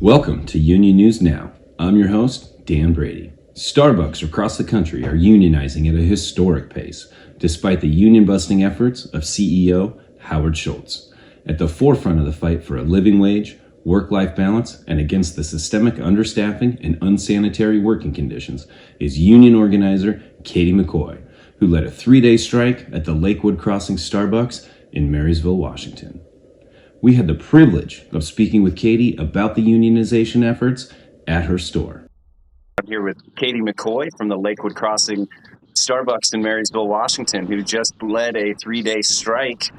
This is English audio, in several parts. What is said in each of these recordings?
Welcome to Union News Now. I'm your host, Dan Brady. Starbucks across the country are unionizing at a historic pace, despite the union-busting efforts of CEO Howard Schultz. At the forefront of the fight for a living wage, work-life balance, and against the systemic understaffing and unsanitary working conditions is union organizer Katie McCoy, who led a 3-day strike at the Lakewood Crossing Starbucks in Marysville, Washington. We had the privilege of speaking with Katie about the unionization efforts at her store. I'm here with Katie McCoy from the Lakewood Crossing Starbucks in Marysville, Washington, who just led a 3-day strike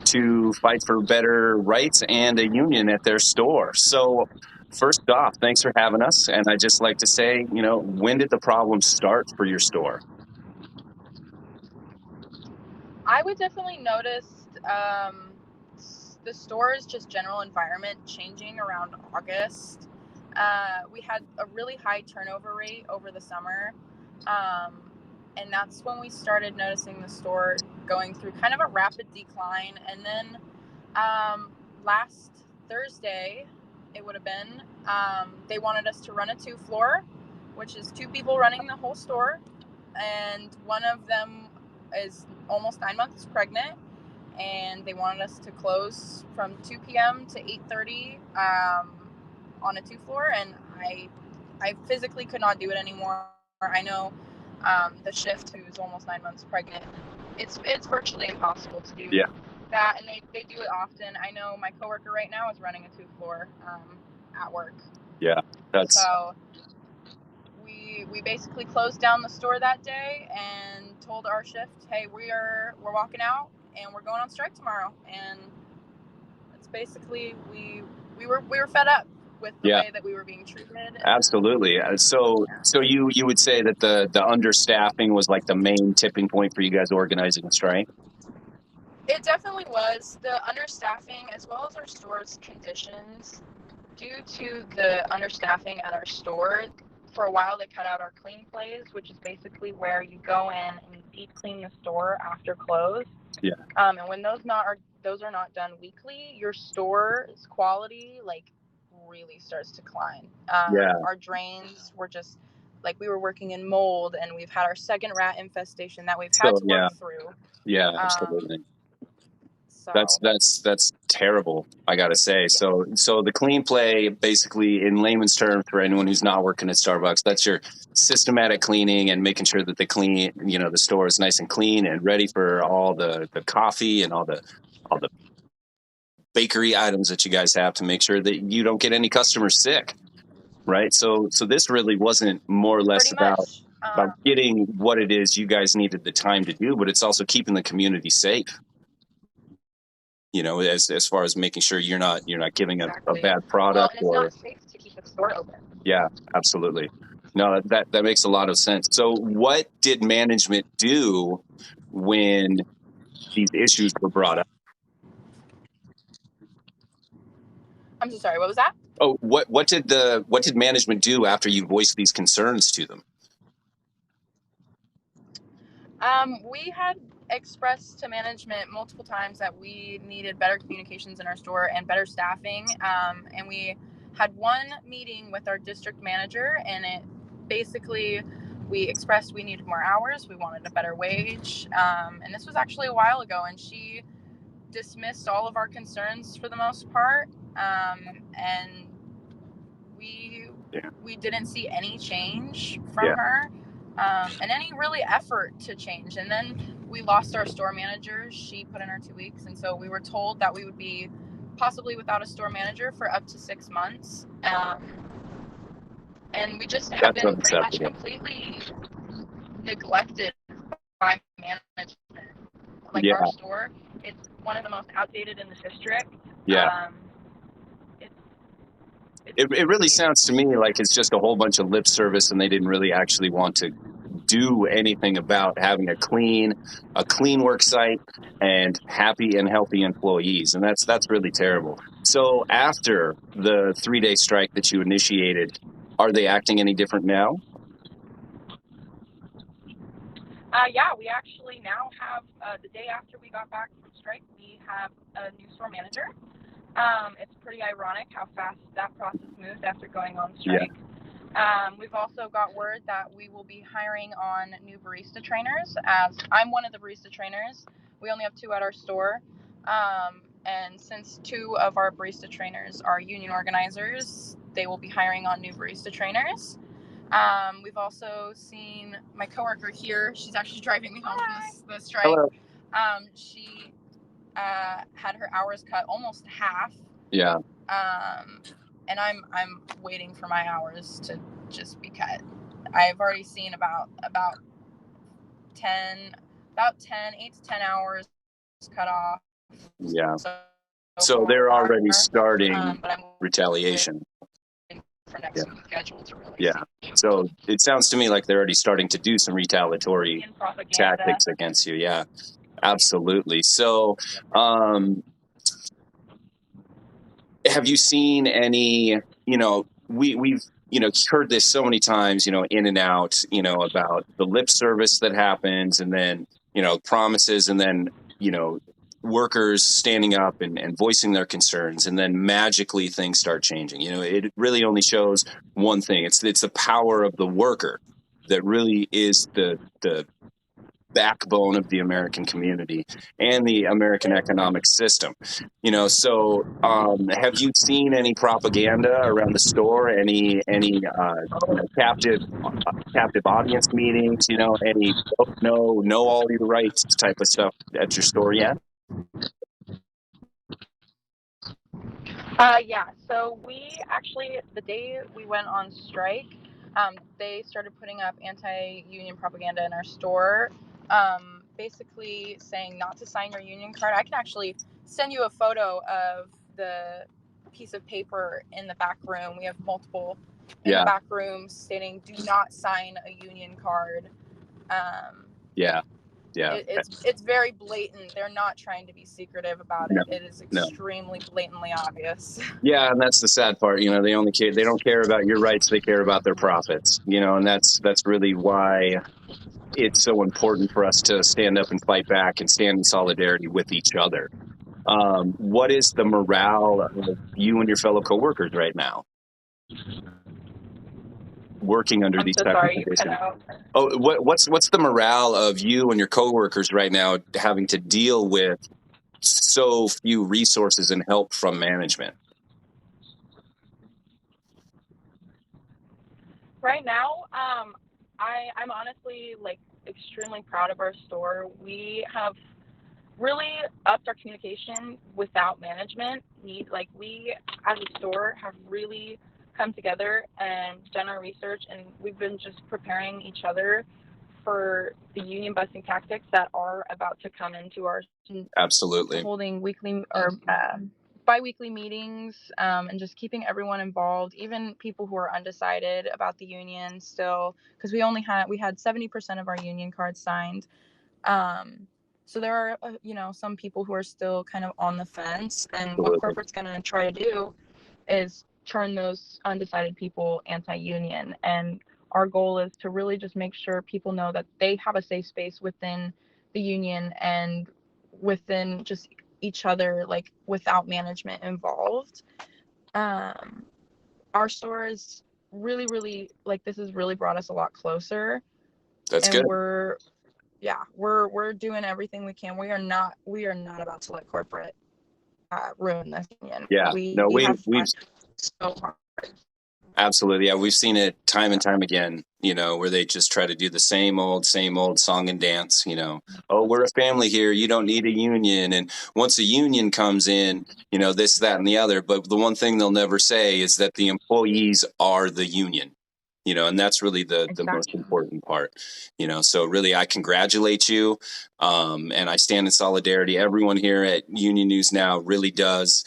to fight for better rights and a union at their store. So first off, thanks for having us. And I'd just like to say, when did the problem start for your store? I would definitely notice the store's just general environment changing around August. We had a really high turnover rate over the summer, and that's when we started noticing the store going through kind of a rapid decline. And then last Thursday, it would have been, they wanted us to run a 2-floor, which is 2 people running the whole store, and one of them is almost 9 months pregnant, and they wanted us to close from 2 p.m. to 8:30 on a 2-floor, and I physically could not do it anymore. I know the shift, who's almost 9 months pregnant, it's virtually impossible to do that, and they do it often. I know my coworker right now is running a 2-floor at work. Yeah, that's so. We basically closed down the store that day and told our shift, hey, we're walking out and we're going on strike tomorrow. And it's basically we were fed up with the way that we were being treated. Absolutely. So you would say that the understaffing was like the main tipping point for you guys organizing a strike? It definitely was. The understaffing, as well as our store's conditions, due to the understaffing at our store. For a while, they cut out our clean plays, which is basically where you go in and you deep clean the store after close. Yeah. And when those are not done weekly, your store's quality really starts to decline. Our drains were just we were working in mold, and we've had our second rat infestation that we've had to work through. Yeah, absolutely. That's terrible, I gotta say. So the clean play, basically, in layman's terms, for anyone who's not working at Starbucks, that's your systematic cleaning and making sure that the store is nice and clean and ready for all the coffee and all the bakery items that you guys have to make sure that you don't get any customers sick, right? So this really wasn't more or less about getting what it is you guys needed the time to do, but it's also keeping the community safe. As far as making sure you're not giving a bad product. Well, it's not safe to keep the store open. Yeah, absolutely. No, that makes a lot of sense. So what did management do when these issues were brought up? I'm so sorry, what was that? Oh, what did management do after you voiced these concerns to them? We had expressed to management multiple times that we needed better communications in our store and better staffing. And we had one meeting with our district manager, and we expressed we needed more hours. We wanted a better wage. And this was actually a while ago, and she dismissed all of our concerns for the most part. And we didn't see any change from her. And any really effort to change. And then we lost our store manager. She put in her 2 weeks. And so we were told that we would be possibly without a store manager for up to 6 months. And we just have been pretty much completely neglected by management. Our store, it's one of the most outdated in the district. Yeah. It really sounds to me like it's just a whole bunch of lip service, and they didn't really actually want to do anything about having a clean work site and happy and healthy employees. And that's really terrible. So after the 3-day strike that you initiated, are they acting any different now? We actually now have, the day after we got back from strike, we have a new store manager. It's pretty ironic how fast that process smooth after going on Yeah. strike. We've also got word that we will be hiring on new barista trainers, as I'm one of the barista trainers. We only have 2 at our store. And since 2 of our barista trainers are union organizers, they will be hiring on new barista trainers. We've also seen my coworker here. She's actually driving me home from the strike. Hello. She had her hours cut almost half. Yeah. And I'm waiting for my hours to just be cut. I've already seen about 8 to 10 hours cut off. Yeah. So they're already starting retaliation. For next week's schedule to really see. So it sounds to me like they're already starting to do some retaliatory tactics against you. Yeah, absolutely. So, have you seen any, we've, heard this so many times, in and out, about the lip service that happens and then, promises and then, workers standing up and voicing their concerns, and then magically things start changing. It really only shows one thing. It's the power of the worker that really is the backbone of the American community and the American economic system. So have you seen any propaganda around the store, any captive audience meetings, any know all your rights type of stuff at your store yet? Yeah, so we actually, the day we went on strike, they started putting up anti-union propaganda in our store, basically saying not to sign your union card. I can actually send you a photo of the piece of paper in the back room. We have multiple in the back room stating, do not sign a union card. It's very blatant. They're not trying to be secretive about it. It is extremely blatantly obvious. Yeah, and that's the sad part. They don't care about your rights. They care about their profits. And that's really why it's so important for us to stand up and fight back and stand in solidarity with each other. What is the morale of you and your fellow coworkers right now, working under these types of conditions? Oh, what's the morale of you and your coworkers right now, having to deal with so few resources and help from management? Right now, I'm honestly extremely proud of our store. We have really upped our communication without management. We as a store have really come together and done our research, and we've been just preparing each other for the union busting tactics that are about to come into our. Absolutely. Holding weekly or bi-weekly meetings, and just keeping everyone involved, even people who are undecided about the union still, because we had 70% of our union cards signed. So there are, some people who are still kind of on the fence, and what corporate's going to try to do is turn those undecided people anti-union. And our goal is to really just make sure people know that they have a safe space within the union and within just each other, without management involved. Our store is really, really, this has really brought us a lot closer. That's and good. We're doing everything we can. We are not about to let corporate ruin this union. Yeah, we've so hard. Absolutely. Yeah, we've seen it time and time again, where they just try to do the same old song and dance, oh, we're a family here. You don't need a union. And once a union comes in, this, that, and the other. But the one thing they'll never say is that the employees are the union, and that's really the most important part, So really, I congratulate you. And I stand in solidarity. Everyone here at Union News Now really does.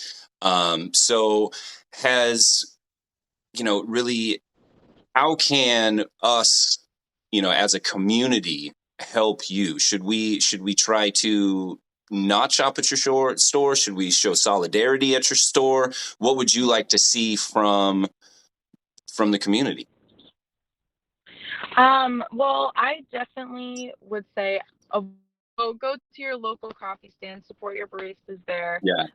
So really, how can us, as a community, help you? Should we try to not shop at your store? Should we show solidarity at your store? What would you like to see from the community? Well, I definitely would say, go to your local coffee stand, support your baristas there. Yeah.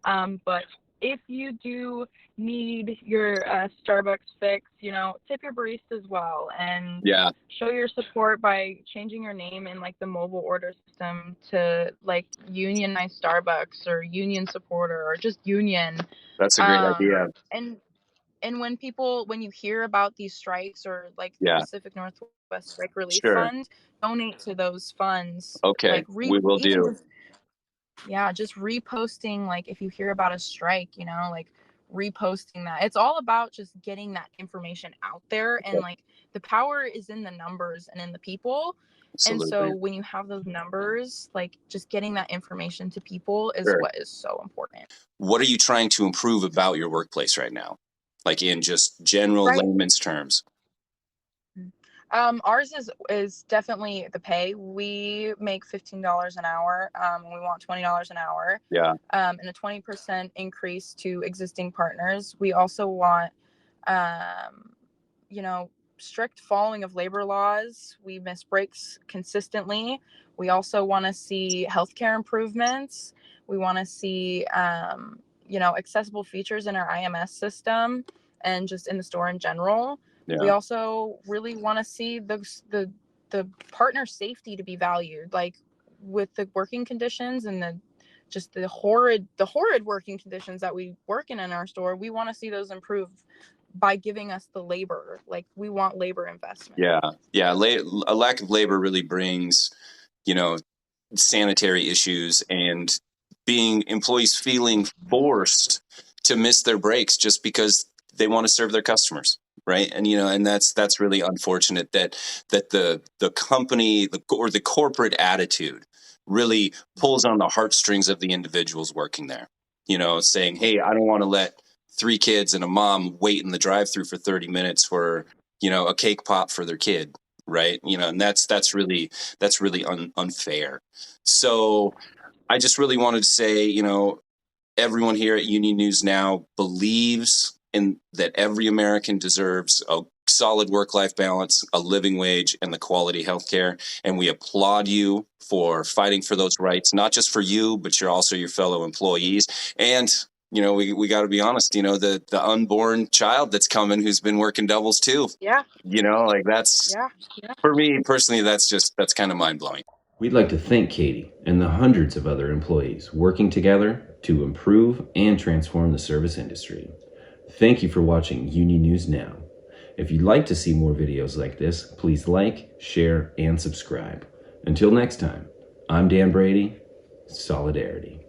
But if you do need your Starbucks fix, tip your barista as well, and Yeah, show your support by changing your name in like the mobile order system to like unionize Starbucks or union supporter or just union. that's a great idea. And when you hear about these strikes or like the Yeah, Pacific Northwest Strike Relief sure. Fund, donate to those funds. Okay, Like we will even do. just reposting, like if you hear about a strike, like reposting that. It's all about just getting that information out there, and Okay, like the power is in the numbers and in the people. And so absolutely. when you have those numbers, like just getting that information to people is Sure. what is so important. What are you trying to improve about your workplace right now? Like in just general Right. layman's terms. Ours is definitely the pay. We make $15 an hour, and we want $20 an hour, Yeah, and a 20% increase to existing partners. We also want, um, strict following of labor laws. We miss breaks consistently. We also want to see healthcare improvements. We want to see, accessible features in our IMS system and just in the store in general. We yeah, also really want to see the partner safety to be valued, like with the working conditions and the horrid working conditions that we work in our store. We want to see those improve by giving us the labor. Like we want labor investment. yeah. A lack of labor really brings, you know, sanitary issues and being employees feeling forced to miss their breaks just because they want to serve their customers, right? And and that's really unfortunate that the company or the corporate attitude really pulls on the heartstrings of the individuals working there, saying, hey, I don't want to let three kids and a mom wait in the drive-through for 30 minutes for a cake pop for their kid, right? And that's really unfair. So I just really wanted to say, everyone here at Union News Now believes in that every American deserves a solid work-life balance, a living wage, and the quality healthcare. And we applaud you for fighting for those rights, not just for you, but you're also your fellow employees. And we got to be honest, the unborn child that's coming who's been working doubles too. Yeah. Like that's, Yeah. for me personally, that's kind of mind-blowing. We'd like to thank Katie and the hundreds of other employees working together to improve and transform the service industry. Thank you for watching Union News Now. If you'd like to see more videos like this, please like, share, and subscribe. Until next time, I'm Dan Brady. Solidarity.